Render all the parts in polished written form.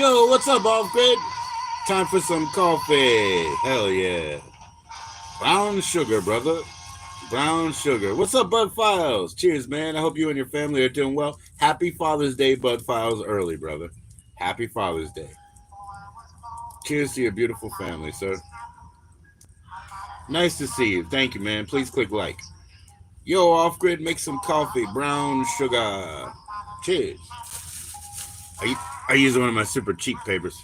Yo, what's up, off grid? Time for some coffee. Hell yeah. Brown sugar, brother. Brown sugar. What's up, Bud Files? Cheers, man. I hope you and your family are doing well. Happy Father's Day, Bud Files, early, brother. Happy Father's Day. Cheers to your beautiful family, sir. Nice to see you. Thank you, man. Please click like. Yo, off grid, make some coffee. Brown sugar. Cheers. I use one of my super cheap papers.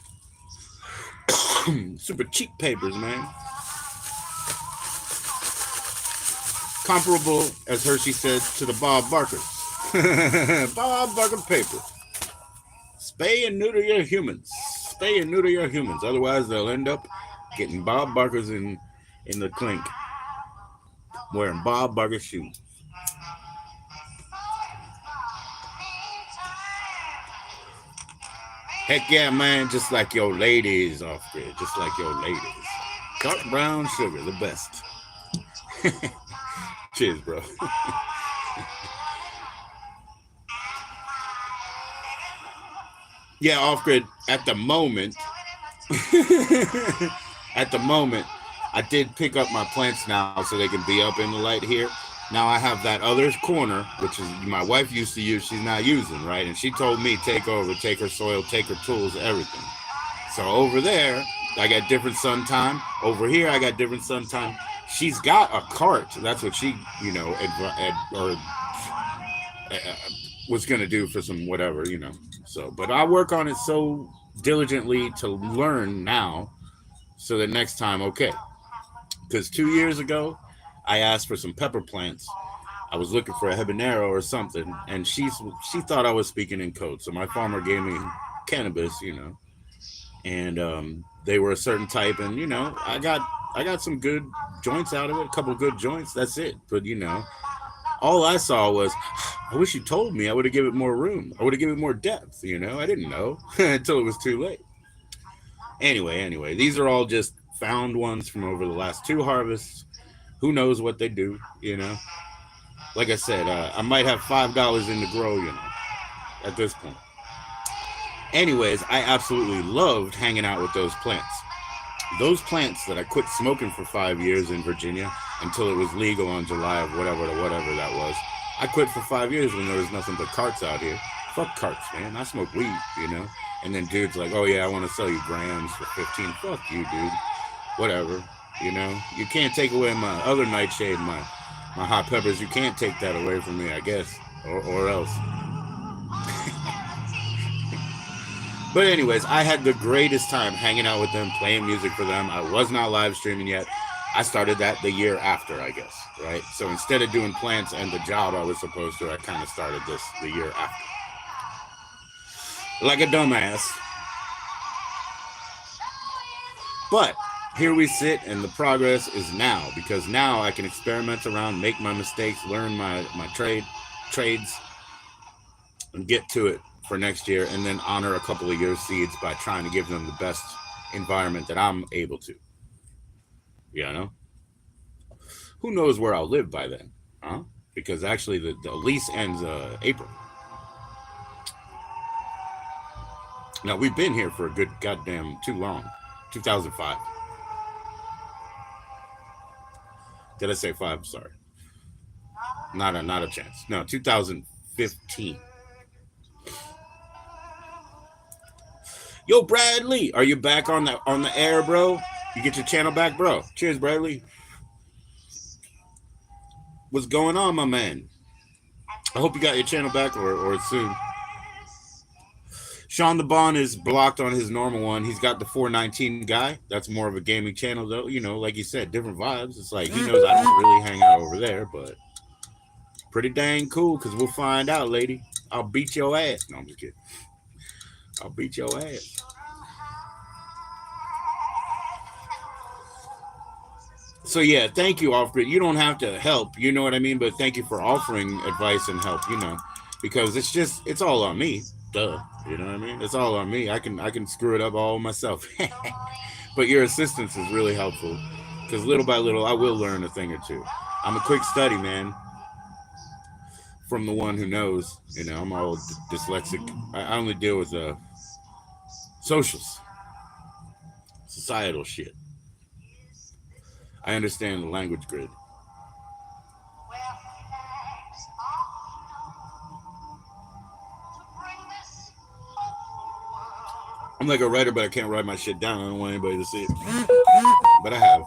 Super cheap papers, man. Comparable, as Hershey said, to the Bob Barkers. Bob Barker paper. Spay and neuter your humans. Spay and neuter your humans. Otherwise, they'll end up getting Bob Barkers in the clink. Wearing Bob Barker shoes. Heck yeah, man. Just like your ladies off grid. Just like your ladies. Dark brown sugar, the best. Cheers, bro. Yeah, off grid. At the moment, I did pick up my plants now so they can be up in the light here. Now I have that other corner, which is my wife used to use, she's not using, right? And she told me take over, take her soil, take her tools, everything. So over there, I got different sun time. Over here, I got different sun time. She's got a cart. That's what she, was going to do for some whatever, So, but I work on it so diligently to learn now so that next time, okay. Because 2 years ago, I asked for some pepper plants. I was looking for a habanero or something, and she thought I was speaking in code. So my farmer gave me cannabis, and they were a certain type, and I got some good joints out of it, a couple of good joints. That's it. But all I saw was, I wish you told me. I would have given it more room. I would have given it more depth. I didn't know until it was too late. Anyway, these are all just found ones from over the last 2 harvests. Who knows what they do, Like I said, I might have $5 in the grow, at this point. Anyways, I absolutely loved hanging out with those plants. Those plants that I quit smoking for 5 years in Virginia until it was legal on July of whatever that was. I quit for 5 years when there was nothing but carts out here. Fuck carts, man. I smoke weed, And then dude's like, oh yeah, I want to sell you grams for 15. Fuck you, dude. Whatever. You can't take away my other nightshade, my hot peppers. You can't take that away from me, I guess, or else. But anyways, I had the greatest time hanging out with them, playing music for them. I was not live streaming yet. I started that the year after, I guess, right? So instead of doing plants and the job I was supposed to, I kind of started this the year after. Like a dumbass. But here we sit, and the progress is now, because now I can experiment around, make my mistakes, learn my trades, and get to it for next year, and then honor a couple of your seeds by trying to give them the best environment that I'm able to. Who knows where I'll live by then, huh? Because actually the lease ends April. Now, we've been here for a good goddamn too long. 2005. Did I say 5? Sorry. Not a chance. No, 2015. Yo, Bradley, are you back on the air, bro? You get your channel back, bro. Cheers, Bradley. What's going on, my man? I hope you got your channel back or soon. Sean the Bond is blocked on his normal one. He's got the 419 guy. That's more of a gaming channel, though. Like you said, different vibes. It's like he knows I don't really hang out over there, but pretty dang cool, because we'll find out, lady. I'll beat your ass. No, I'm just kidding. I'll beat your ass. So yeah, thank you, Off-Grid. You don't have to help, you know what I mean? But thank you for offering advice and help, because it's all on me. Duh. You know what I mean? It's all on me. I can screw it up all myself. But your assistance is really helpful, because little by little I will learn a thing or two. I'm a quick study, man. From the one who knows, I'm all dyslexic. I only deal with Socials. Societal shit. I understand the language grid. I'm like a writer, but I can't write my shit down. I don't want anybody to see it. But I have.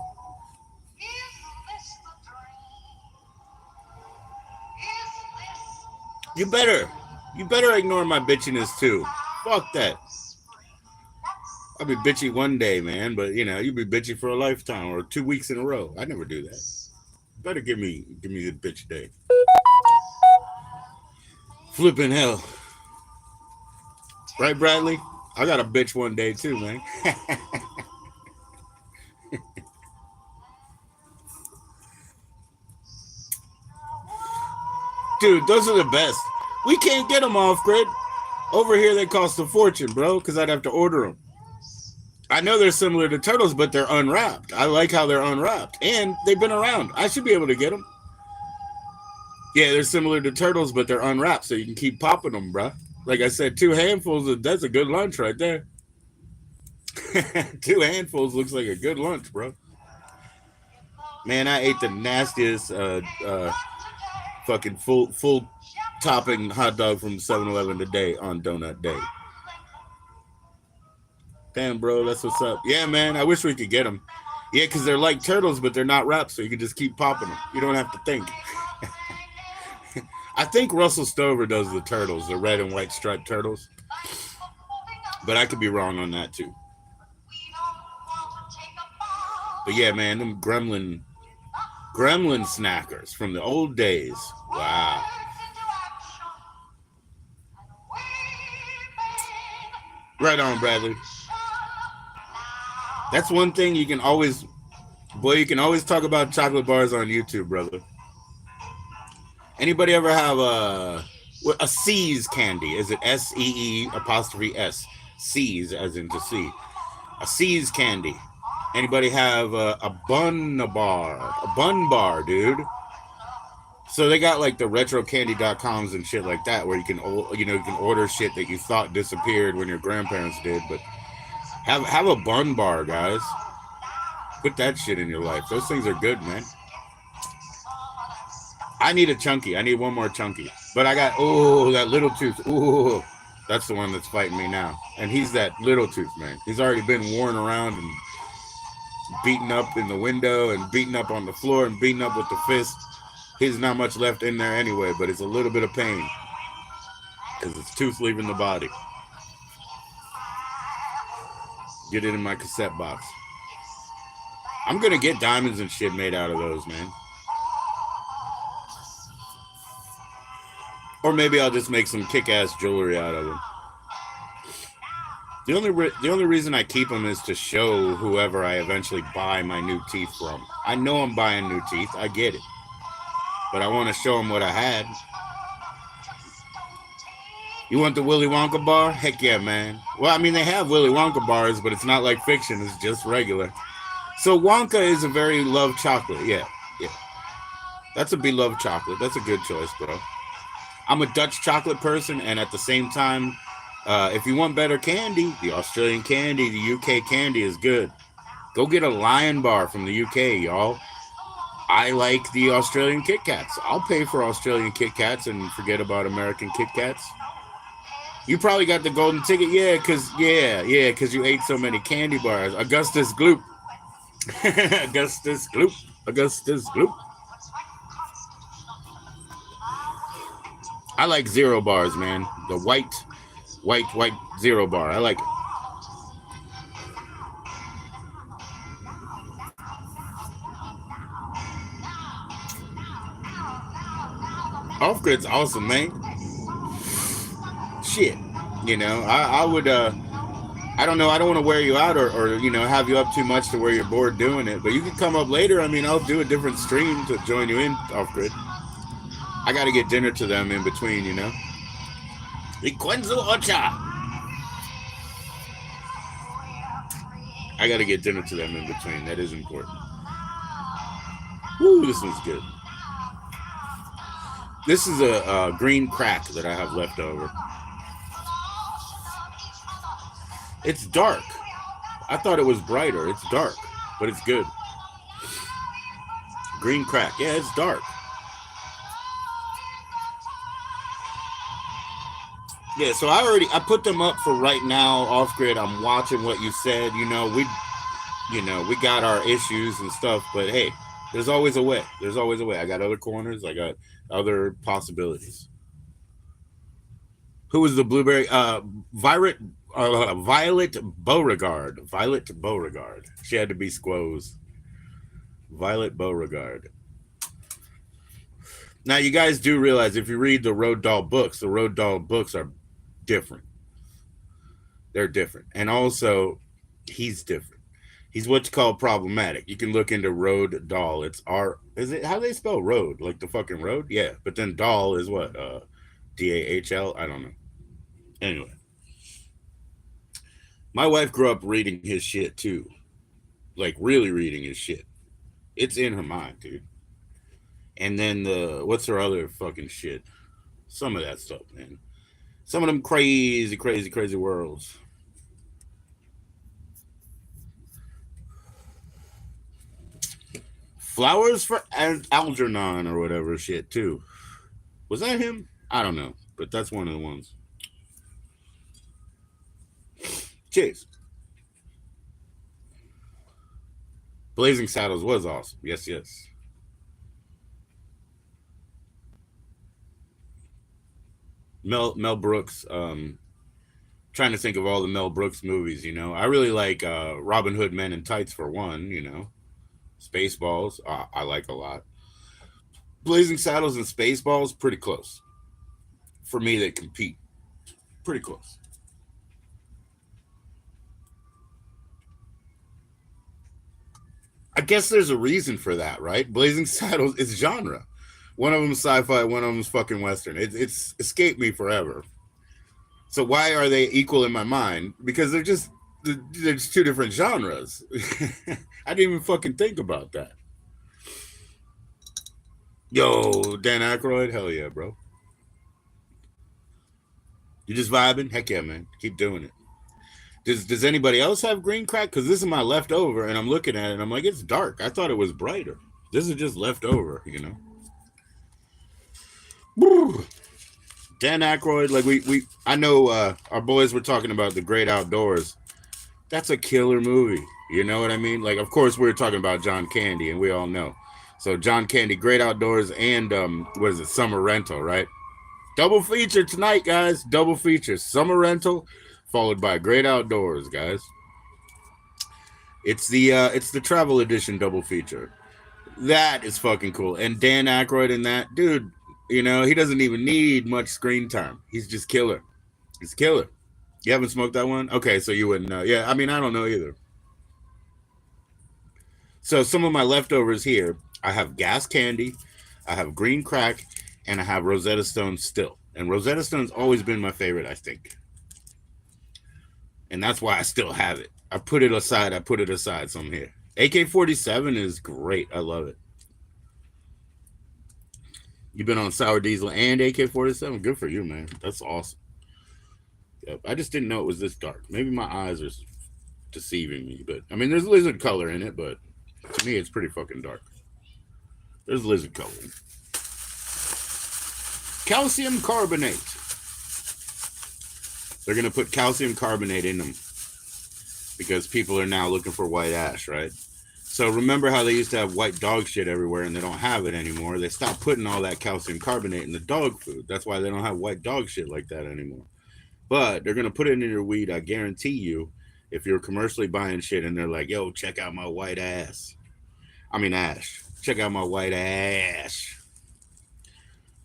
You better ignore my bitchiness too. Fuck that. I'll be bitchy one day, man, but you know, you'll be bitchy for a lifetime or 2 weeks in a row. I never do that. Better give me the bitch day. Flipping hell. Right, Bradley? I got a bitch one day too, man. Dude, those are the best. We can't get them off grid. Over here, they cost a fortune, bro, because I'd have to order them. I know they're similar to turtles, but they're unwrapped. I like how they're unwrapped. And they've been around. I should be able to get them. Yeah, they're similar to turtles, but they're unwrapped, so you can keep popping them, bro. Like I said, 2 handfuls, that's a good lunch right there. 2 handfuls looks like a good lunch, bro. Man, I ate the nastiest fucking full topping hot dog from 7-Eleven today on Donut Day. Damn, bro, that's what's up. Yeah, man, I wish we could get them. Yeah, because they're like turtles, but they're not wrapped, so you can just keep popping them. You don't have to think. I think Russell Stover does the turtles, the red and white striped turtles. But I could be wrong on that, too. But yeah, man, them gremlin snackers from the old days. Wow. Right on, Bradley. That's one thing you can always talk about chocolate bars on YouTube, brother. Anybody ever have a C's candy? Is it SEE''S? C's as in to see. A C's candy. Anybody have a bun bar, dude? So they got like the retrocandy.coms and shit like that, where you can order shit that you thought disappeared when your grandparents did, but have a bun bar, guys. Put that shit in your life. Those things are good, man. I need a chunky. I need one more chunky. But I got that little tooth. Ooh, that's the one that's fighting me now. And he's that little tooth, man. He's already been worn around and beaten up in the window and beaten up on the floor and beaten up with the fist. He's not much left in there anyway, but it's a little bit of pain because it's tooth leaving the body. Get it in my cassette box. I'm going to get diamonds and shit made out of those, man. Or maybe I'll just make some kick-ass jewelry out of them. The only reason I keep them is to show whoever I eventually buy my new teeth from. I know I'm buying new teeth. I get it. But I want to show them what I had. You want the Willy Wonka bar? Heck yeah, man. Well, I mean, they have Willy Wonka bars, but it's not like fiction. It's just regular. So Wonka is a very loved chocolate. Yeah. That's a beloved chocolate. That's a good choice, bro. I'm a Dutch chocolate person, and at the same time, if you want better candy, the Australian candy, the UK candy is good. Go get a Lion bar from the UK, y'all. I like the Australian Kit Kats. I'll pay for Australian Kit Kats and forget about American Kit Kats. You probably got the golden ticket, because you ate so many candy bars. Augustus Gloop. Augustus Gloop. I like zero bars, man. The white zero bar. I like it. Off grid's awesome, man. Shit. I would I don't know, I don't want to wear you out or have you up too much to where you're bored doing it, but you can come up later. I mean, I'll do a different stream to join you in off grid. I got to get dinner to them in between, Ikwenzu Ocha. I got to get dinner to them in between. That is important. Woo, this one's good. This is a green crack that I have left over. It's dark. I thought it was brighter. It's dark, but it's good. Green crack. Yeah, it's dark. Yeah, so I put them up for right now off grid. I'm watching what you said. We got our issues and stuff, but hey, there's always a way. There's always a way. I got other corners. I got other possibilities. Who was the blueberry? Violet Beauregard. Violet Beauregard. She had to be Squoze. Violet Beauregard. Now, you guys do realize if you read the Road Doll books, the Road Doll books are different. They're different. And also, he's different. He's what's called problematic. You can look into Road Doll. It's R. Is it how they spell road? Like the fucking road? Yeah. But then doll is what? DAHL? I don't know. Anyway, my wife grew up reading his shit too. Like really reading his shit. It's in her mind, dude. And then what's her other fucking shit? Some of that stuff, man. Some of them crazy, crazy, crazy worlds. Flowers for Algernon or whatever shit too. Was that him? I don't know, but that's one of the ones. Cheers. Blazing Saddles was awesome. Yes, yes. Mel Brooks. Trying to think of all the Mel Brooks movies. I really like Robin Hood Men in Tights for one. Spaceballs. I like a lot. Blazing Saddles and Spaceballs pretty close for me. They compete pretty close. I guess there's a reason for that, right? Blazing Saddles is genre. One of them sci-fi, one of them's fucking western. It's escaped me forever. So why are they equal in my mind? Because there's two different genres. I didn't even fucking think about that. Yo, Dan Aykroyd, hell yeah, bro. You just vibing? Heck yeah, man. Keep doing it. Does anybody else have green crack? Because this is my leftover, and I'm looking at it, and I'm like, it's dark. I thought it was brighter. This is just leftover. Dan Aykroyd, like I know our boys were talking about The Great Outdoors. That's a killer movie. You know what I mean? Like, of course, we are talking about John Candy, and we all know. So John Candy, Great Outdoors, and what is it, Summer Rental, right? Double feature tonight, guys. Double feature. Summer Rental, followed by Great Outdoors, guys. It's the travel edition double feature. That is fucking cool. And Dan Aykroyd in that, dude, he doesn't even need much screen time. He's just killer. He's killer. You haven't smoked that one? Okay, so you wouldn't know. Yeah, I mean, I don't know either. So some of my leftovers here, I have gas candy, I have green crack, and I have Rosetta Stone still. And Rosetta Stone's always been my favorite, I think. And that's why I still have it. I put it aside. So I'm here. AK-47 is great. I love it. You've been on Sour Diesel and AK-47? Good for you, man. That's awesome. Yep. I just didn't know it was this dark. Maybe my eyes are deceiving me. But, I mean, there's lizard color in it, but to me, it's pretty fucking dark. There's lizard color. Calcium carbonate. They're going to put calcium carbonate in them because people are now looking for white ash, right? So remember how they used to have white dog shit everywhere and they don't have it anymore? They stopped putting all that calcium carbonate in the dog food. That's why they don't have white dog shit like that anymore. But they're going to put it in your weed, I guarantee you, if you're commercially buying shit and they're like, yo, check out my white ass. I mean ash. Check out my white ash.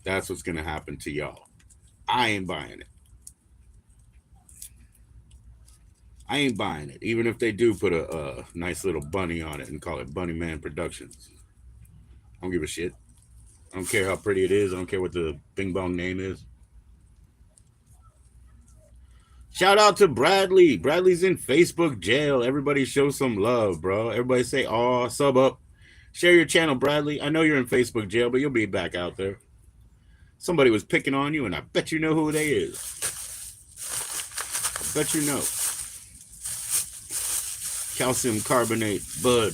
That's what's going to happen to y'all. I ain't buying it. I ain't buying it, even if they do put a nice little bunny on it and call it Bunny Man Productions. I don't give a shit. I don't care how pretty it is. I don't care what the bing bong name is. Shout out to Bradley. Bradley's in Facebook jail. Everybody show some love, bro. Everybody say, "Aw, sub up." Share your channel, Bradley. I know you're in Facebook jail, but you'll be back out there. Somebody was picking on you, and I bet you know who they is. I bet you know. Calcium carbonate, bud.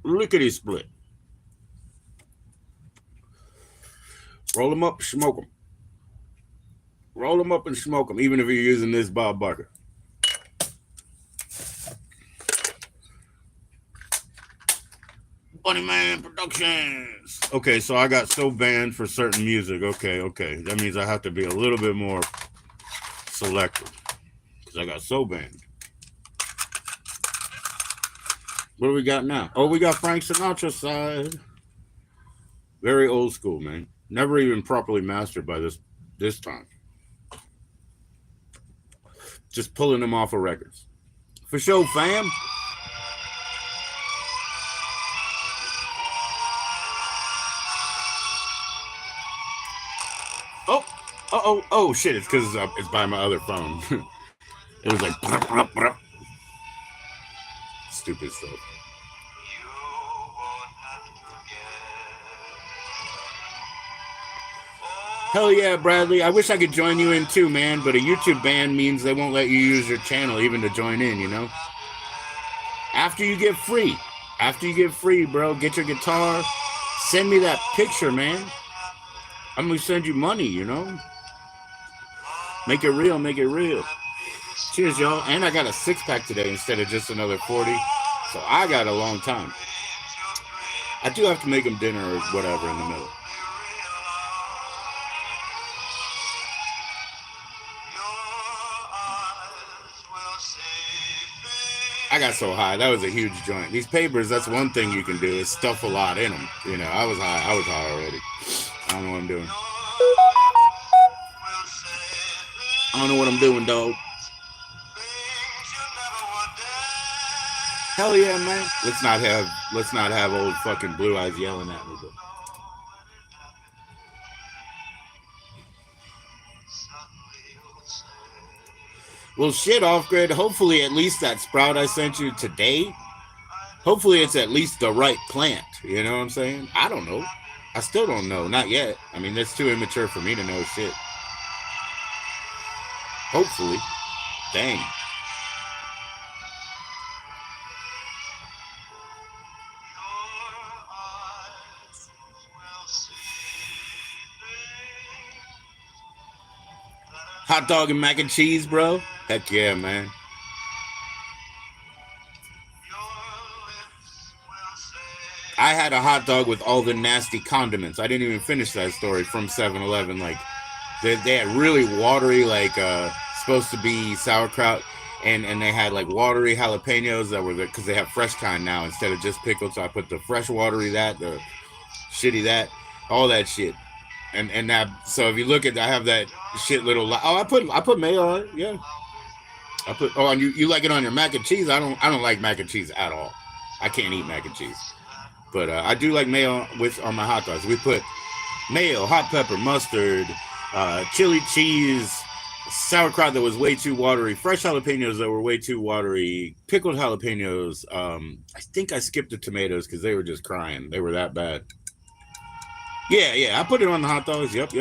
Lickety split. Roll them up, smoke them. Roll them up and smoke them, even if you're using this Bob Barker. Bunny Man Productions. Okay, so I got so banned for certain music. Okay. That means I have to be a little bit more selective because I got so banned. What do we got now? Oh, we got Frank Sinatra side. Very old school, man. Never even properly mastered by this time. Just pulling them off of records. For sure, fam. Oh, shit. It's because it's by my other phone. It was like... Stupid stuff. Hell yeah, Bradley. I wish I could join you in too, man, but a YouTube ban means they won't let you use your channel even to join in, you know? After you get free, bro, get your guitar, send me that picture, man. I'm gonna send you money, you know? Make it real. Cheers, y'all. And I got a 6-pack today instead of just another 40. So I got a long time. I do have to make them dinner or whatever in the middle. I got so high. That was a huge joint. These papers, that's one thing you can do is stuff a lot in them. You know, I was high already. I don't know what I'm doing. I don't know what I'm doing, dog. Hell yeah, man. Let's not have old fucking Blue Eyes yelling at me, but. Well, shit, off grid. Hopefully, at least that sprout I sent you today. Hopefully, it's at least the right plant. You know what I'm saying? I don't know. I still don't know. Not yet. I mean, that's too immature for me to know shit. Hopefully. Dang. Hot dog and mac and cheese, bro? Heck yeah, man. I had a hot dog with all the nasty condiments. I didn't even finish that story from 7-Eleven. Like, they had really watery, like, supposed to be sauerkraut. And they had, like, watery jalapenos that were, because they have fresh kind now instead of just pickled. So I put the fresh watery that, the shitty that, all that shit. And that, so if you look at, I have that shit little, I put mayo on it, yeah. And you like it on your mac and cheese? I don't like mac and cheese at all. I can't eat mac and cheese. But I do like mayo on my hot dogs. We put mayo, hot pepper, mustard, chili cheese, sauerkraut that was way too watery, fresh jalapenos that were way too watery, pickled jalapenos. I think I skipped the tomatoes because they were just crying. They were that bad. Yeah. I put it on the hot dogs. Yep.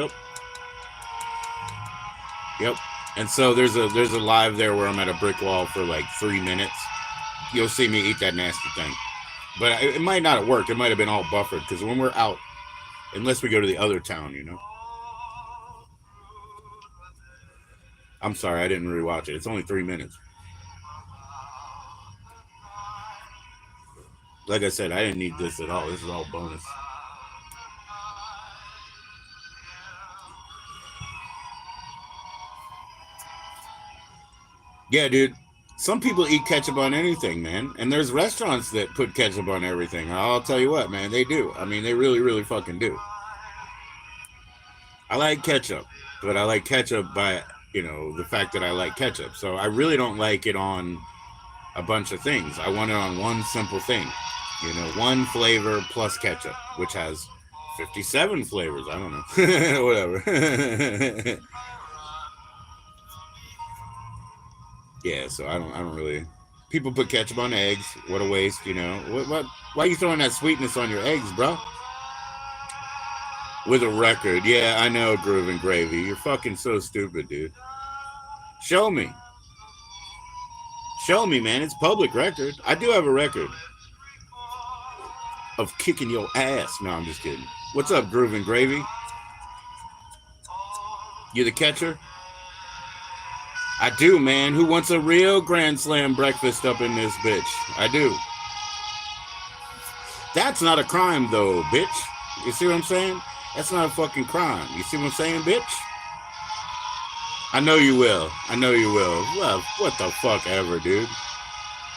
And so there's a live there where I'm at a brick wall for like 3 minutes. You'll see me eat that nasty thing. But it might not have worked. It might have been all buffered because when we're out, unless we go to the other town, you know. I'm sorry, I didn't rewatch it. It's only 3 minutes. Like I said, I didn't need this at all. This is all bonus. Yeah, dude. Some people eat ketchup on anything, man. And there's restaurants that put ketchup on everything. I'll tell you what, man, they do. I mean, they really, really fucking do. I like ketchup, but I like ketchup by, the fact that I like ketchup. So I really don't like it on a bunch of things. I want it on one simple thing. One flavor plus ketchup, which has 57 flavors. I don't know. Whatever. Yeah, so I don't really. People put ketchup on eggs. What a waste, What? Why are you throwing that sweetness on your eggs, bro? With a record, yeah, I know, Groove and Gravy. You're fucking so stupid, dude. Show me. Show me, man. It's public record. I do have a record of kicking your ass. No, I'm just kidding. What's up, Groove and Gravy? You the catcher? I do, man. Who wants a real Grand Slam breakfast up in this bitch? I do. That's not a crime, though, bitch. You see what I'm saying? That's not a fucking crime. You see what I'm saying, bitch? I know you will. I know you will. Well, what the fuck ever, dude.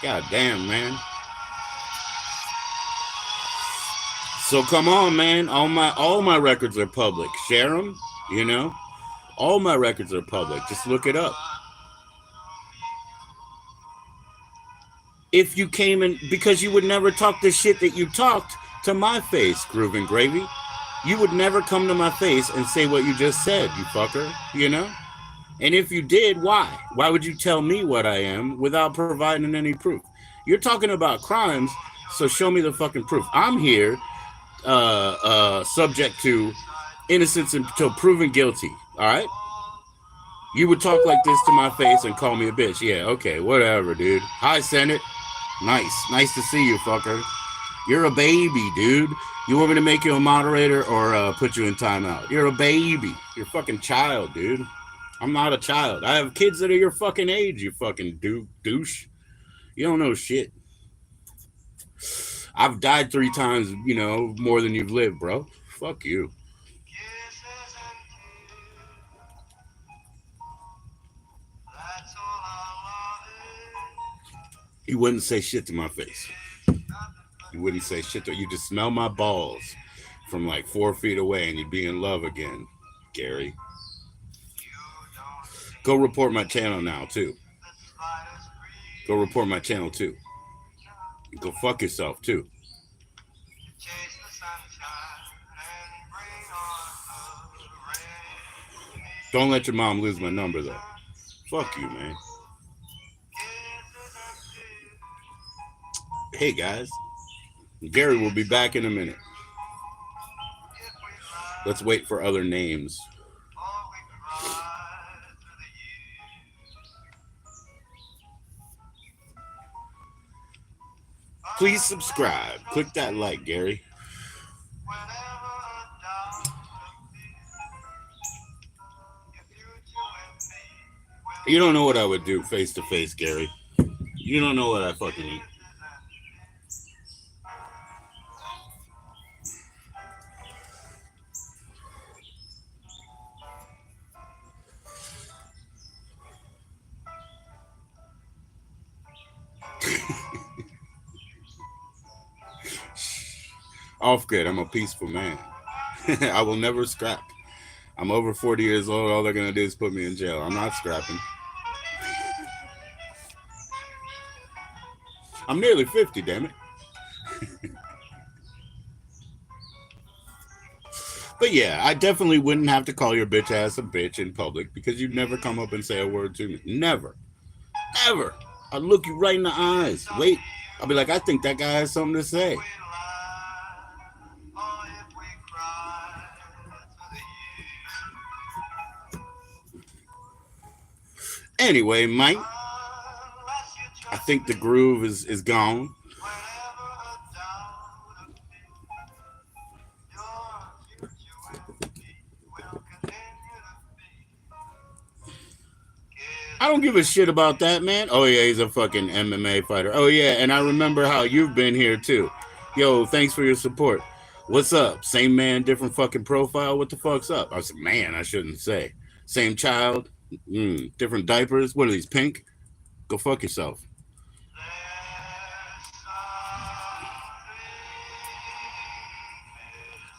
God damn, man. So come on, man. All my records are public. Share them, you know? All my records are public. Just look it up. If you came in, because you would never talk the shit that you talked to my face, Groove and Gravy. You would never come to my face and say what you just said, you fucker, you know? And if you did, why? Why would you tell me what I am without providing any proof? You're talking about crimes, so show me the fucking proof. I'm here subject to innocence until proven guilty, all right? You would talk like this to my face and call me a bitch. Yeah, okay, whatever, dude. Hi, Senate. Nice to see you, fucker. You're a baby, dude. You want me to make you a moderator or put you in timeout? You're a baby. You're a fucking child, dude. I'm not a child. I have kids that are your fucking age, you fucking douche. You don't know shit. I've died 3 times, you know, more than you've lived, bro. Fuck you. You wouldn't say shit to my face. You wouldn't say shit to you. Just smell my balls from like 4 feet away and you'd be in love again, Gary. Go report my channel now, too. Go report my channel, too. Go fuck yourself, too. Don't let your mom lose my number, though. Fuck you, man. Hey, guys. Gary will be back in a minute. Let's wait for other names. Please subscribe. Click that like, Gary. You don't know what I would do face to face, Gary. You don't know what I fucking eat. Off grid, I'm a peaceful man. I will never scrap. I'm over 40 years old. All they're going to do is put me in jail. I'm not scrapping. I'm nearly 50, damn it. But yeah, I definitely wouldn't have to call your bitch ass a bitch in public because you'd never come up and say a word to me. Never. Ever. I'd look you right in the eyes. Wait. I'll be like, I think that guy has something to say. Anyway, Mike, I think the groove is gone. I don't give a shit about that, man. Oh, yeah, he's a fucking MMA fighter. Oh, yeah, and I remember how you've been here, too. Yo, thanks for your support. What's up? Same man, different fucking profile. What the fuck's up? I said, man, I shouldn't say. Same child, different diapers. What are these, pink? Go fuck yourself.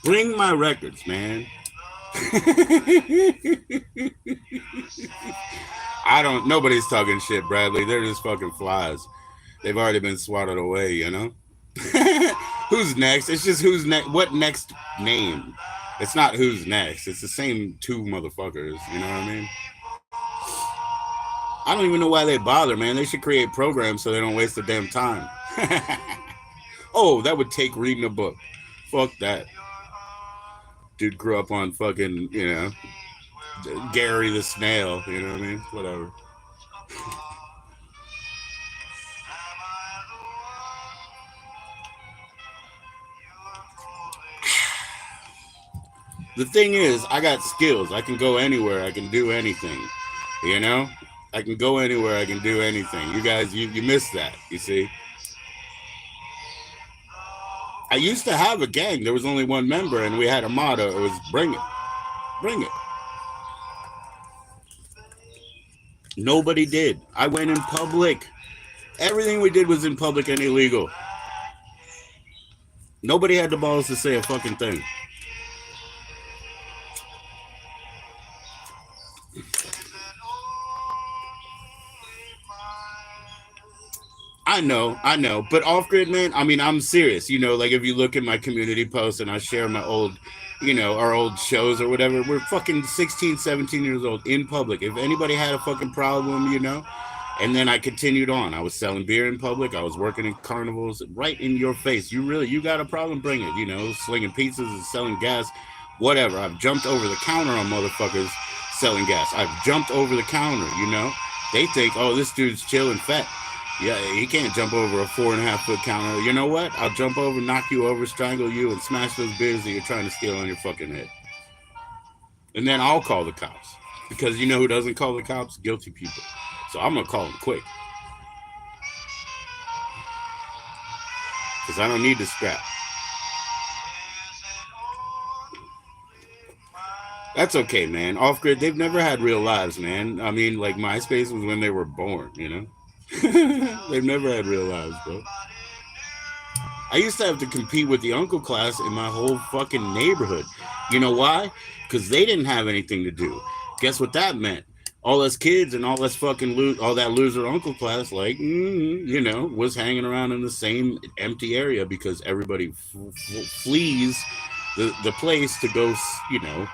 Bring my records, man. Nobody's talking shit, Bradley. They're just fucking flies. They've already been swatted away, you know? Who's next? It's just who's next. What next name? It's not who's next. It's the same 2 motherfuckers, you know what I mean? I don't even know why they bother, man. They should create programs so they don't waste their damn time. Oh, that would take reading a book. Fuck that. Dude grew up on fucking, you know, Gary the Snail, you know what I mean? Whatever. The thing is, I got skills. I can go anywhere. I can do anything. You know? I can go anywhere. I can do anything. You guys, you missed that. You see? I used to have a gang. There was only one member, and we had a motto. It was bring it. Bring it. Nobody did. I went in public. Everything we did was in public and illegal. Nobody had the balls to say a fucking thing. I know. But off grid, man, I mean, I'm serious. You know, like if you look at my community posts and I share my old, you know, our old shows or whatever, we're fucking 16, 17 years old in public. If anybody had a fucking problem, you know, and then I continued on. I was selling beer in public. I was working in carnivals right in your face. You got a problem? Bring it. You know, slinging pizzas and selling gas, whatever. I've jumped over the counter on motherfuckers selling gas. I've jumped over the counter, you know. They think, oh, this dude's chill and fat. Yeah, he can't jump over a 4.5 foot counter. You know what? I'll jump over, knock you over, strangle you, and smash those beers that you're trying to steal on your fucking head. And then I'll call the cops. Because you know who doesn't call the cops? Guilty people. So I'm going to call them quick. Because I don't need the scrap. That's okay, man. Off grid, they've never had real lives, man. I mean, like MySpace was when they were born, you know? They've never had real lives, bro. I used to have to compete with the uncle class in my whole fucking neighborhood. You know why? Because they didn't have anything to do. Guess what that meant? All us kids and all us fucking all that loser uncle class, like, you know, was hanging around in the same empty area because everybody flees the place to go, you know,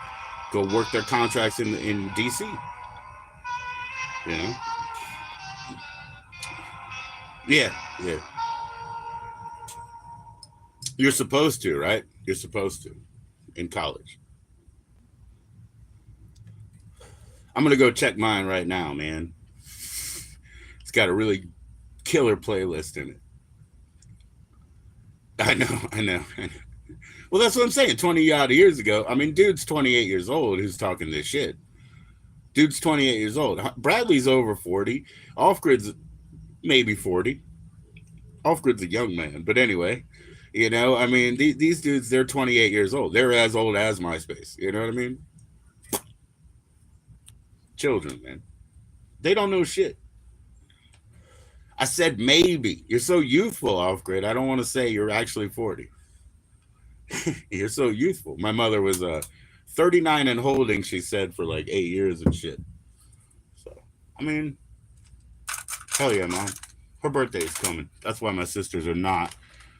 go work their contracts in DC. You know? Yeah. You're supposed to, right? You're supposed to in college. I'm going to go check mine right now, man. It's got a really killer playlist in it. I know. Well, that's what I'm saying. 20 odd years ago. I mean, dude's 28 years old who's talking this shit. Dude's 28 years old. Bradley's over 40. Off-grid's maybe 40. Off-grid's a young man. But anyway, you know, I mean, these dudes, they're 28 years old. They're as old as MySpace. You know what I mean? Children, man. They don't know shit. I said maybe. You're so youthful, Off-grid. I don't want to say you're actually 40. You're so youthful. My mother was 39 and holding, she said, for like 8 years and shit. So, I mean, hell yeah, Mom. Her birthday is coming. That's why my sisters are not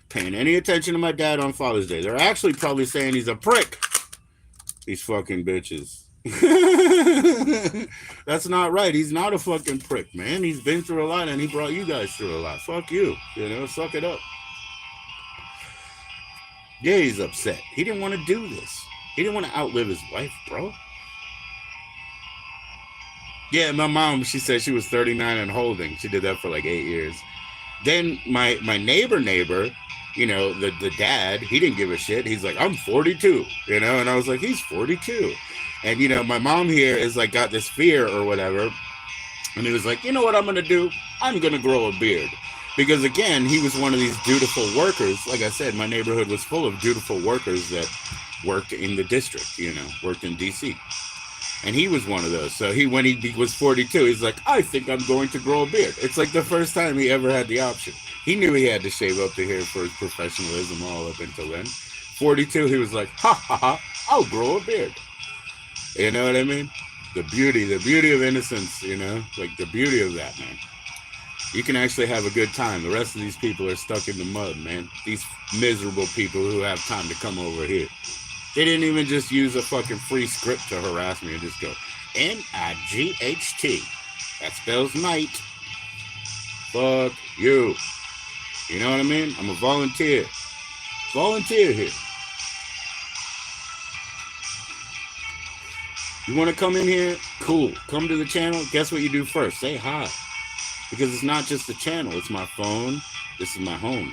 paying any attention to my dad on Father's Day. They're actually probably saying he's a prick. These fucking bitches. That's not right. He's not a fucking prick, man. He's been through a lot and he brought you guys through a lot. Fuck you. You know, suck it up. Yeah, he's upset. He didn't want to do this. He didn't want to outlive his wife, bro. Yeah, my mom, she said she was 39 and holding. She did that for like 8 years. Then my neighbor, you know, the dad, he didn't give a shit. He's like, I'm 42, you know? And I was like, he's 42. And, you know, my mom here is like got this fear or whatever. And he was like, you know what I'm going to do? I'm going to grow a beard. Because, again, he was one of these dutiful workers. Like I said, my neighborhood was full of dutiful workers that worked in the district, you know, worked in D.C. And he was one of those. So when he was 42, he's like, I think I'm going to grow a beard. It's like the first time he ever had the option. He knew he had to shave up to here for his professionalism all up until then. 42, he was like, I'll grow a beard. You know what I mean? The beauty of innocence, you know, like the beauty of that, man. You can actually have a good time. The rest of these people are stuck in the mud, man. These miserable people who have time to come over here. They didn't even just use a fucking free script to harass me and just go, N-I-G-H-T. That spells night. Fuck you. You know what I mean? I'm a volunteer. Volunteer here. You want to come in here? Cool. Come to the channel. Guess what you do first? Say hi. Because it's not just the channel, it's my phone. This is my home.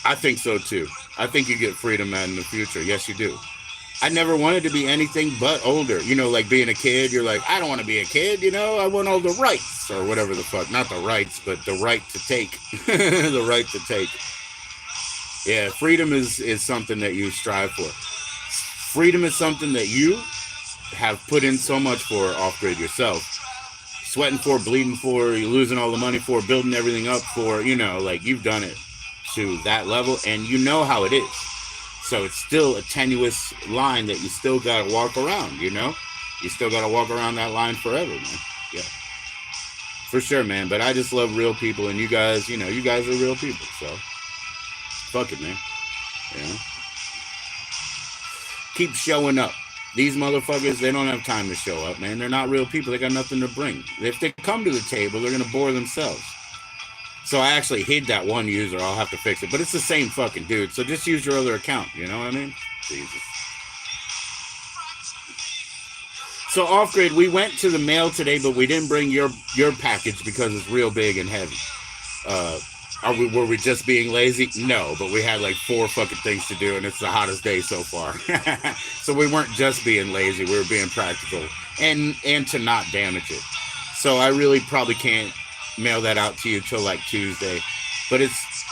I think so too. I think you get freedom, man, in the future. Yes, you do. I never wanted to be anything but older. You know, like being a kid, you're like, I don't want to be a kid, you know, I want all the rights or whatever the fuck. Not the rights, but the right to take. The right to take. Yeah, freedom is something that you strive for. Freedom is something that you have put in so much for off grid yourself. Sweating for, bleeding for, you're losing all the money for, building everything up for, you know, like you've done it to that level and you know how it is. So it's still a tenuous line that you still got to walk around, you know? You still got to walk around that line forever, man. Yeah. For sure, man. But I just love real people and you guys, you know, you guys are real people. So fuck it, man. You know? Keep showing up. These motherfuckers, they don't have time to show up, man. They're not real people. They got nothing to bring. If they come to the table, they're going to bore themselves. So I actually hid that one user. I'll have to fix it. But it's the same fucking dude. So just use your other account. You know what I mean? Jesus. So off grid, we went to the mail today, but we didn't bring your package because it's real big and heavy. Were we just being lazy? No, but we had like 4 fucking things to do, and it's the hottest day so far. So we weren't just being lazy; we were being practical, and to not damage it. So I really probably can't mail that out to you till like Tuesday, but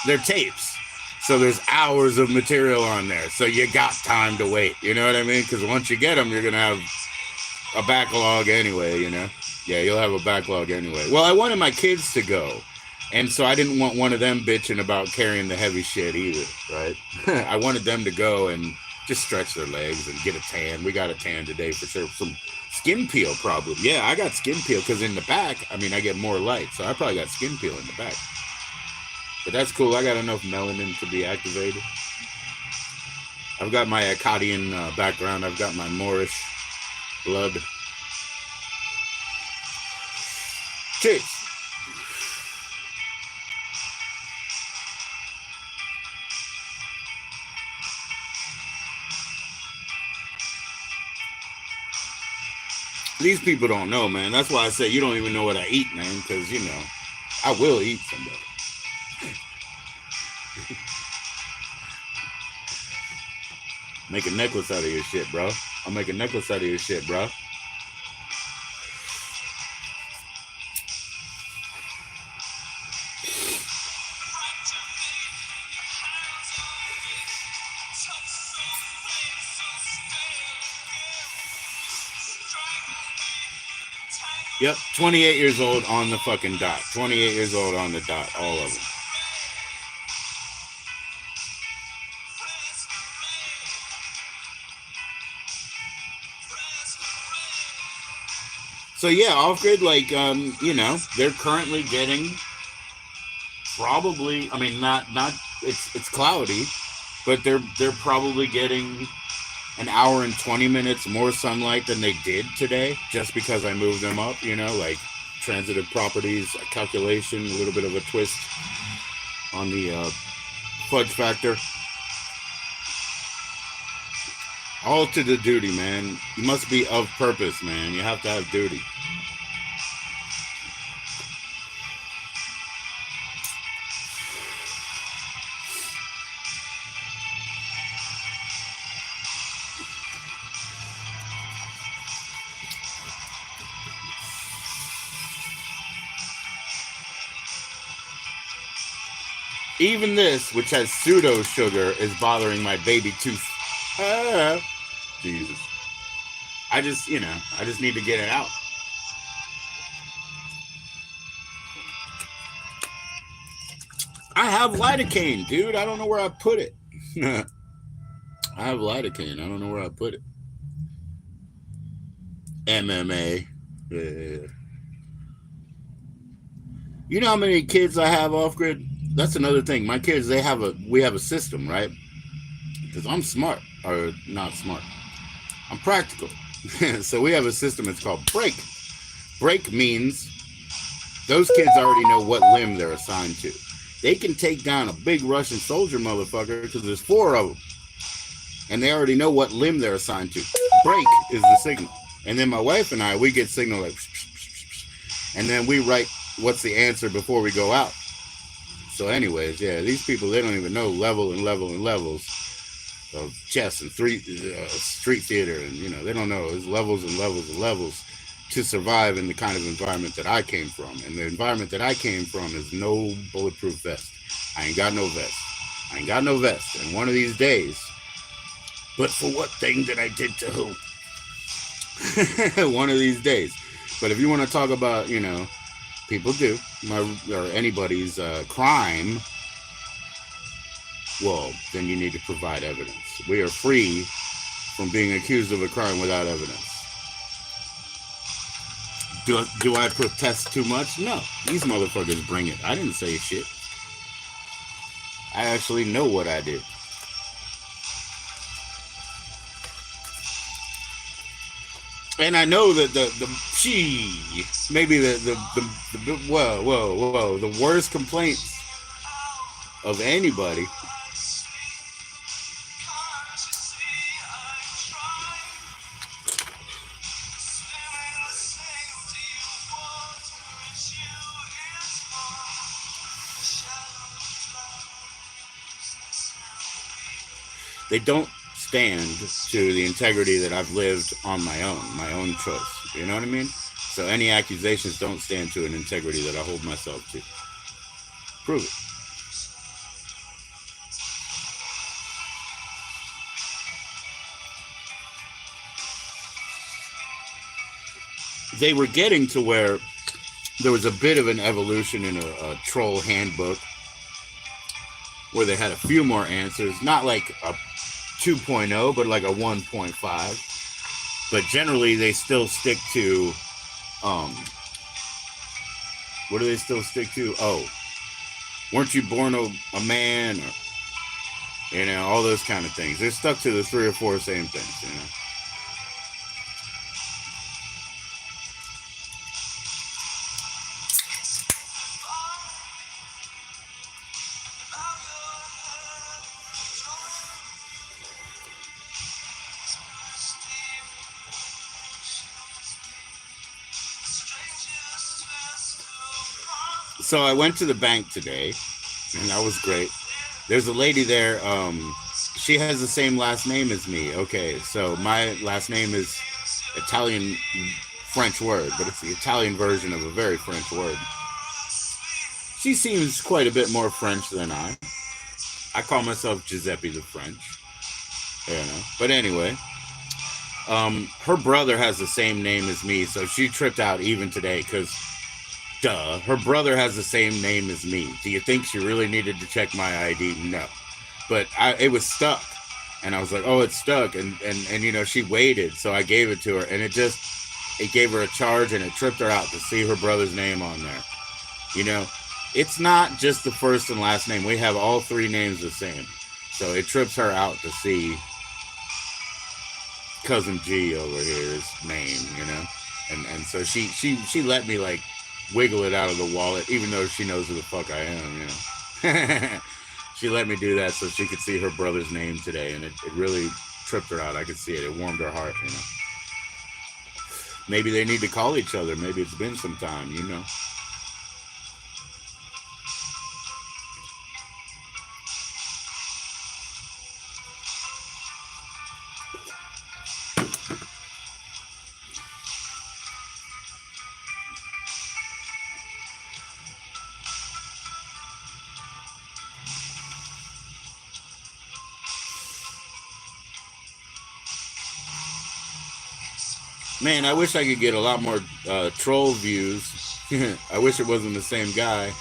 they're tapes, so there's hours of material on there, so you got time to wait. You know what I mean? Because once you get them, you're gonna have a backlog anyway. You know? Yeah, you'll have a backlog anyway. Well, I wanted my kids to go. And so I didn't want one of them bitching about carrying the heavy shit either, right? I wanted them to go and just stretch their legs and get a tan. We got a tan today for sure. Some skin peel problem. Yeah, I got skin peel because in the back, I mean, I get more light. So I probably got skin peel in the back. But that's cool. I got enough melanin to be activated. I've got my Akkadian background. I've got my Moorish blood. Cheers. These people don't know, man. That's why I say you don't even know what I eat, man. Because, you know, I will eat somebody. Make a necklace out of your shit, bro. I'll make a necklace out of your shit, bro. Yep, 28 years old on the fucking dot. 28 years old on the dot, all of them. So yeah, off grid, like, you know, they're currently getting probably, I mean, not it's cloudy, but they're probably getting an hour and 20 minutes more sunlight than they did today, just because I moved them up, you know, like transitive properties, a calculation, a little bit of a twist on the fudge factor. All to the duty, man. You must be of purpose, man. You have to have duty. Even this, which has pseudo sugar, is bothering my baby tooth. Jesus. I just need to get it out. I have lidocaine, dude. I don't know where I put it. I have lidocaine. I don't know where I put it. MMA. Yeah. You know how many kids I have off grid? That's another thing. My kids, we have a system, right? Because I'm smart, or not smart. I'm practical. So we have a system. It's called break. Break means those kids already know what limb they're assigned to. They can take down a big Russian soldier motherfucker because there's 4 of them. And they already know what limb they're assigned to. break is the signal. And then my wife and I, we get signal like, and then we write what's the answer before we go out. So, anyways, yeah, these people, they don't even know level and levels of chess and street theater, and they don't know. There's levels to survive in the kind of environment that I came from. And the environment that I came from is no bulletproof vest. I ain't got no vest. I ain't got no vest. And one of these days, but for what thing that I did to who? One of these days. But if you want to talk about, people do, or anybody's crime, well, then you need to provide evidence. We are free from being accused of a crime without evidence. Do I protest too much? No. These motherfuckers bring it. I didn't say shit. I actually know what I did. And I know that the worst complaints of anybody they don't stand to the integrity that I've lived on my own choice. You know what I mean? So any accusations don't stand to an integrity that I hold myself to. Prove it. They were getting to where there was a bit of an evolution in a troll handbook where they had a few more answers, not like a 2.0, but like a 1.5. But generally, they still stick to, what do they still stick to? Oh, weren't you born a man? Or, all those kind of things. They're stuck to the 3 or 4 same things, So I went to the bank today, and that was great. There's a lady there. She has the same last name as me. Okay, so my last name is Italian French word, but it's the Italian version of a very French word. She seems quite a bit more French than I. I call myself Giuseppe the French. But anyway, her brother has the same name as me, so she tripped out even today because, duh, her brother has the same name as me. Do you think she really needed to check my ID? No. But it was stuck. And I was like, oh, it's stuck. And she waited, so I gave it to her. And it gave her a charge, and it tripped her out to see her brother's name on there. It's not just the first and last name. We have all 3 names the same. So it trips her out to see Cousin G over here's name, And so she let me, like, wiggle it out of the wallet, even though she knows who the fuck I am, She let me do that so she could see her brother's name today, and it really tripped her out. I could see it. It warmed her heart, Maybe they need to call each other. Maybe it's been some time, Man, I wish I could get a lot more troll views. I wish it wasn't the same guy.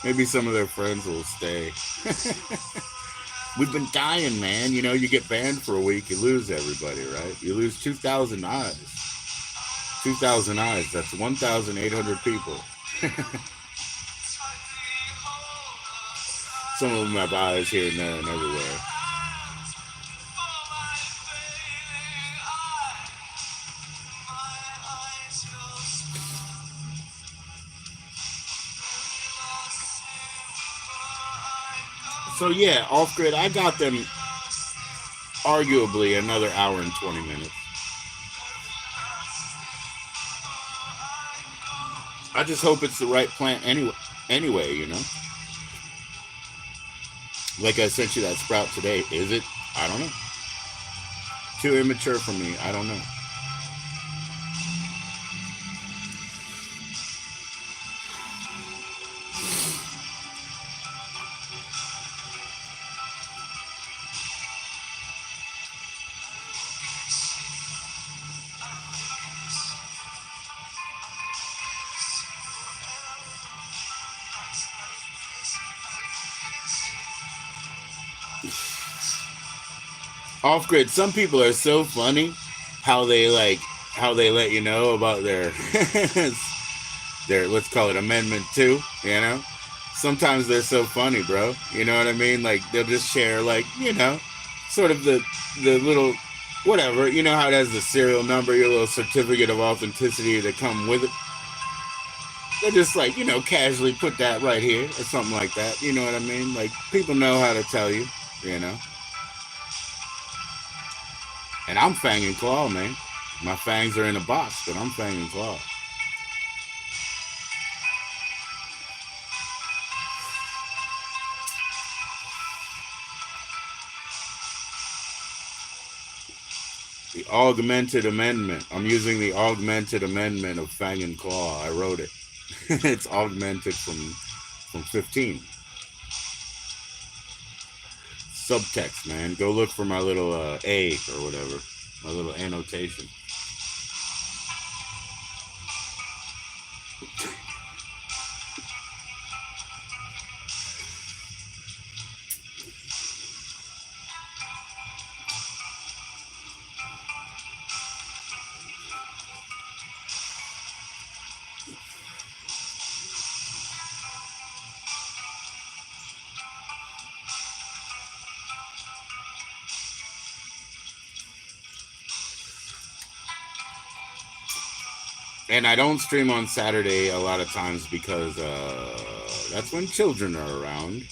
Maybe some of their friends will stay. We've been dying, man. You get banned for a week, you lose everybody, right? You lose 2,000 eyes. 2,000 eyes, that's 1,800 people. Some of them have eyes here and there and everywhere. So yeah, off grid, I got them. arguably another hour and 20 minutes. I just hope it's the right plant anyway, you know? Like I sent you that sprout today. Is it? I don't know. Too immature for me. I don't know. Off grid. Some people are so funny how they how they let you know about their their, let's call it amendment 2, you know? Sometimes they're so funny, bro. You know what I mean? Like they'll just share like, you know, sort of the little whatever, you know how it has the serial number, your little certificate of authenticity that come with it. They just like, you know, casually put that right here or something like that. You know what I mean? Like people know how to tell you, you know. And I'm Fang and Claw, man. My fangs are in a box, but I'm Fang and Claw. The augmented amendment. I'm using the augmented amendment of Fang and Claw. I wrote it. It's augmented from 15. Subtext, man. Go look for my little A or whatever. My little annotation. And I don't stream on Saturday a lot of times because that's when children are around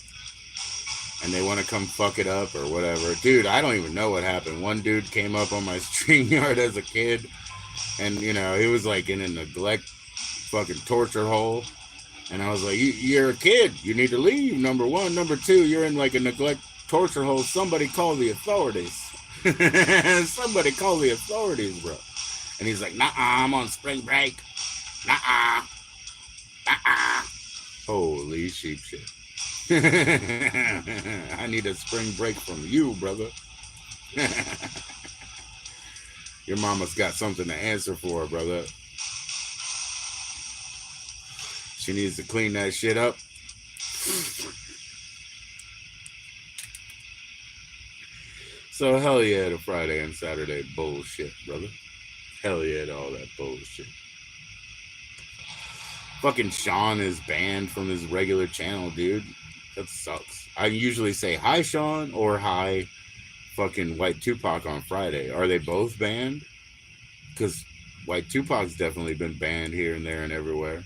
and they want to come fuck it up or whatever. Dude, I don't even know what happened. One dude came up on my StreamYard as a kid, and you know he was like in a neglect fucking torture hole. And I was like, you're a kid. You need to leave, number one. Number two, you're in like a neglect torture hole. Somebody call the authorities. Somebody call the authorities, bro. And he's like, nah, I'm on spring break. Nah, nah. Holy sheep shit. I need a spring break from you, brother. Your mama's got something to answer for, brother. She needs to clean that shit up. So hell yeah to Friday and Saturday bullshit, brother. Hell yeah to all that bullshit. Fucking Sean is banned from his regular channel, dude. That sucks. I usually say hi Sean or hi fucking White Tupac on Friday. Are they both banned? Because White Tupac's definitely been banned here and there and everywhere.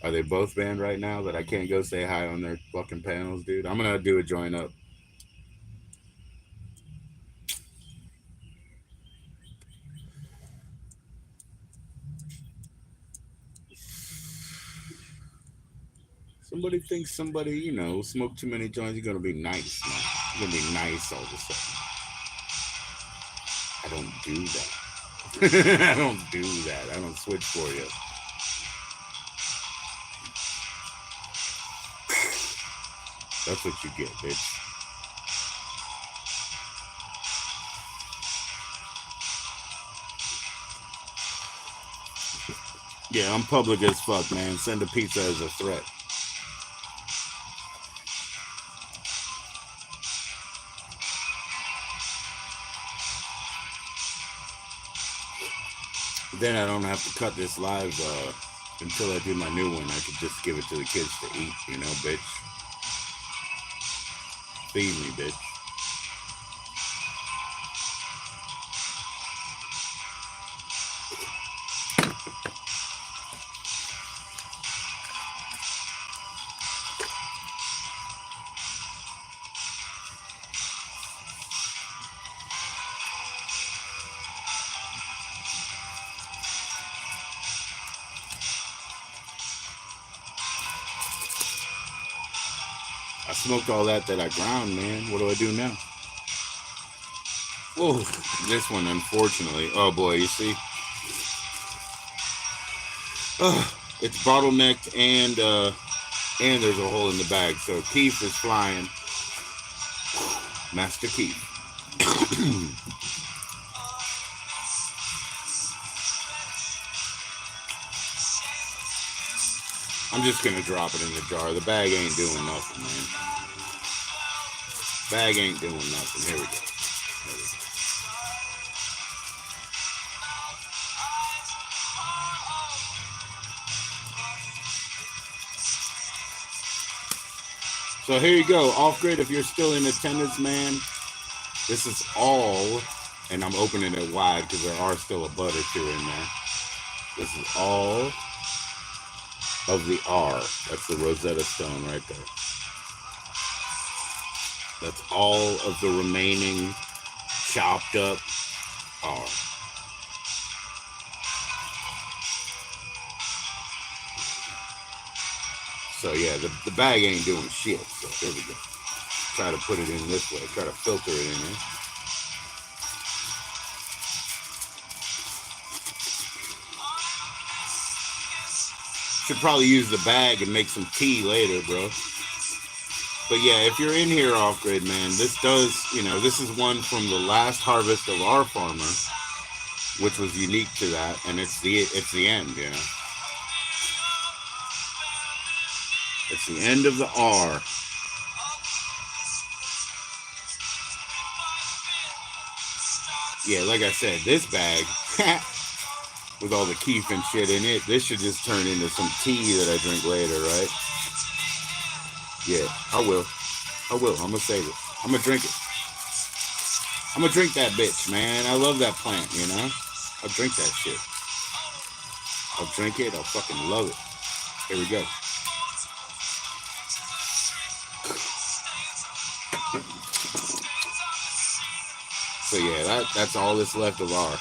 Are they both banned right now that I can't go say hi on their fucking panels, dude? I'm gonna do a join up. Somebody thinks somebody, you know, smoke too many joints, you're gonna be nice, man. You're gonna be nice all of a sudden. I don't do that. I don't do that. I don't switch for you. That's what you get, bitch. Yeah, I'm public as fuck, man. Send a pizza as a threat. Then I don't have to cut this live until I do my new one. I could just give it to the kids to eat, you know, bitch. Feed me, bitch. I smoked all that I ground, man. What do I do now? Oh, this one, unfortunately. Oh boy, you see? Oh, it's bottlenecked and there's a hole in the bag. So Keith is flying. Master Keith. I'm just gonna drop it in the jar. The bag ain't doing nothing, man. Bag ain't doing nothing. Here we go. So here you go, off grid. If you're still in attendance, man, this is all, and I'm opening it wide because there are still a butt or two in there. This is all of the R. That's the Rosetta Stone right there. That's all of the remaining chopped up R. So yeah, the bag ain't doing shit. So there we go. Try to put it in this way. Try to filter it in there. Should probably use the bag and make some tea later, bro. But yeah, if you're in here off grid, man, this does, this is one from the last harvest of our farmer, which was unique to that, and it's the end, It's the end of the R. Yeah, like I said, this bag with all the keef and shit in it, this should just turn into some tea that I drink later, right? Yeah, I will. I'm gonna save it. I'm gonna drink it. I'm gonna drink that bitch, man. I love that plant, I'll drink that shit. I'll drink it. I'll fucking love it. Here we go. So yeah, that's all that's left of R.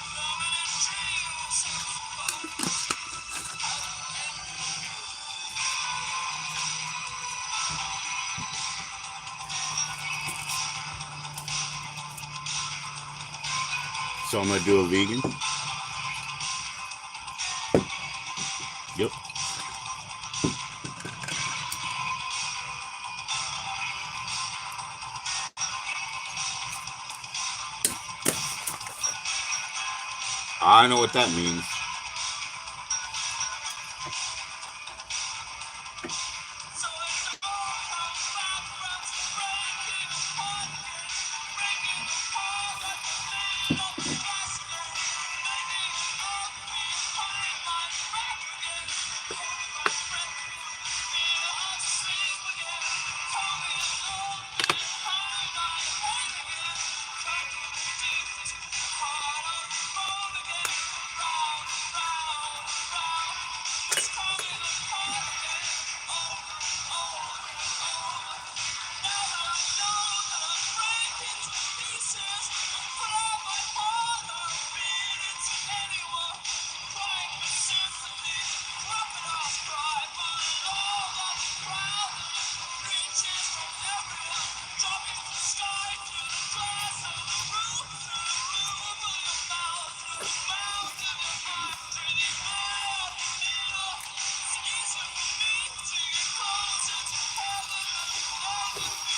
So I'm gonna do a vegan. Yep. I know what that means.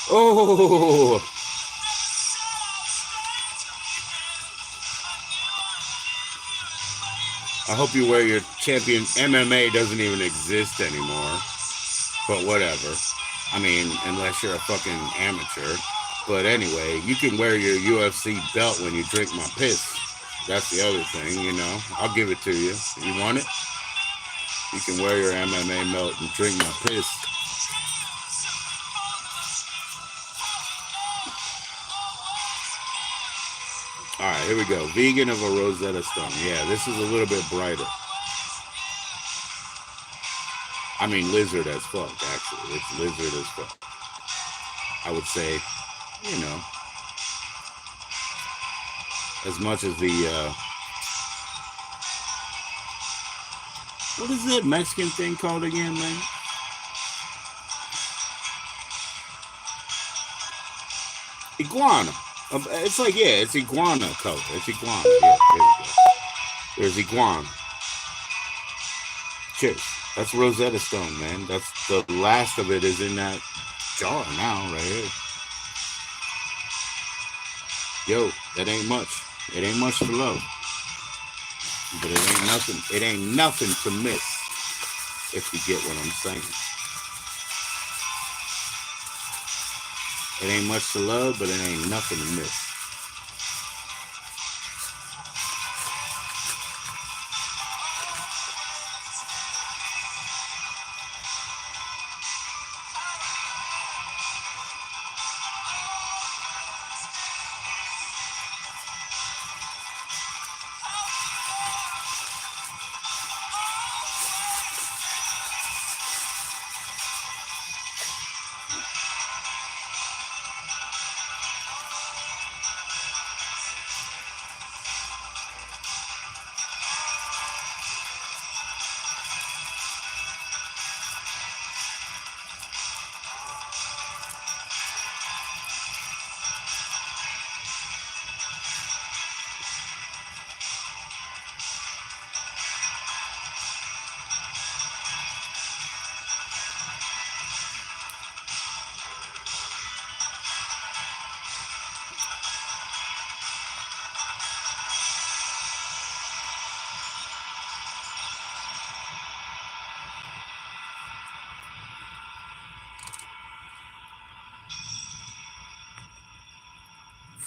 Oh, I hope you wear your champion. MMA doesn't even exist anymore, but whatever. I mean, unless you're a fucking amateur. But anyway, you can wear your UFC belt when you drink my piss. That's the other thing, I'll give it to you. You want it? You can wear your MMA belt and drink my piss. All right, here we go. Vegan of a Rosetta Stone. Yeah, this is a little bit brighter. I mean, lizard as fuck, actually. It's lizard as fuck. I would say, as much as the, what is that Mexican thing called again, man? Iguana. It's like, yeah, it's iguana color. It's iguana. Yeah, there you go. There's iguana. Cheers. That's Rosetta Stone, man. That's the last of it is in that jar now, right here. Yo, that ain't much. It ain't much to love, but it ain't nothing. It ain't nothing to miss. If you get what I'm saying, it ain't much to love, but it ain't nothing to miss.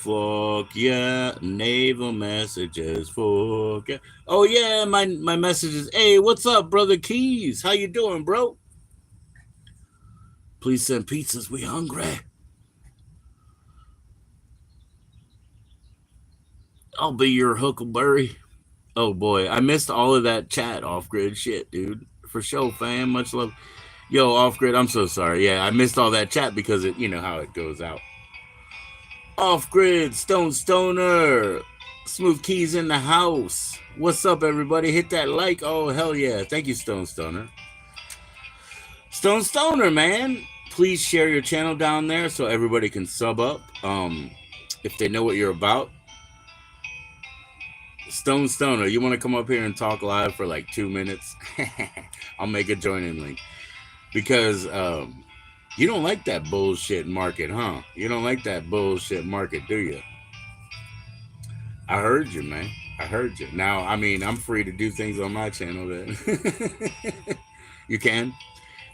Fuck yeah, naval messages. Fuck yeah. Oh yeah, my messages. Hey, what's up, brother Keys? How you doing, bro? Please send pizzas. We hungry. I'll be your huckleberry. Oh boy, I missed all of that chat off grid shit, dude. For sure, fam. Much love. Yo, off grid. I'm so sorry. Yeah, I missed all that chat because it, how it goes out. Off grid, Stone Stoner, Smooth Keys in the house. What's up, everybody? Hit that like. Oh hell yeah! Thank you, Stone Stoner. Stone Stoner, man. Please share your channel down there so everybody can sub up. If they know what you're about. Stone Stoner, you want to come up here and talk live for like 2 minutes? I'll make a join-in link because you don't like that bullshit market, huh? You don't like that bullshit market, do you? I heard you, man. I heard you. Now, I mean, I'm free to do things on my channel. That you can.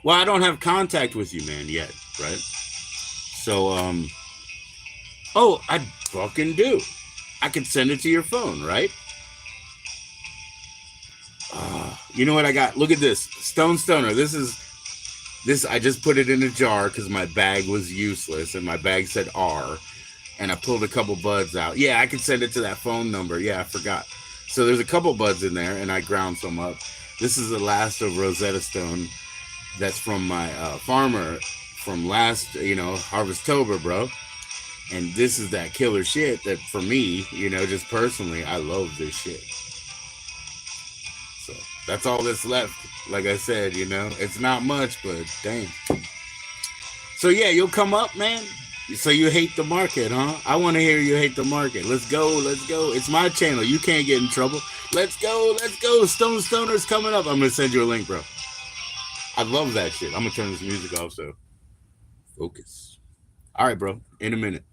Well, I don't have contact with you, man, yet, right? So, oh, I fucking do. I can send it to your phone, right? You know what I got? Look at this, Stone Stoner. This. I just put it in a jar because my bag was useless, and my bag said R, and I pulled a couple buds out. Yeah, I can send it to that phone number. Yeah, I forgot. So there's a couple buds in there, and I ground some up. This is the last of Rosetta Stone. That's from my farmer from last, Harvestober, bro. And this is that killer shit that for me, just personally, I love this shit. So that's all that's left. Like I said, it's not much, but dang. So yeah, you'll come up, man. So you hate the market, huh? I want to hear you hate the market. Let's go, let's go. It's my channel. You can't get in trouble. Let's go, let's go. Stone Stoner's coming up. I'm gonna send you a link, bro. I love that shit. I'm gonna turn this music off, so focus. All right, bro. In a minute.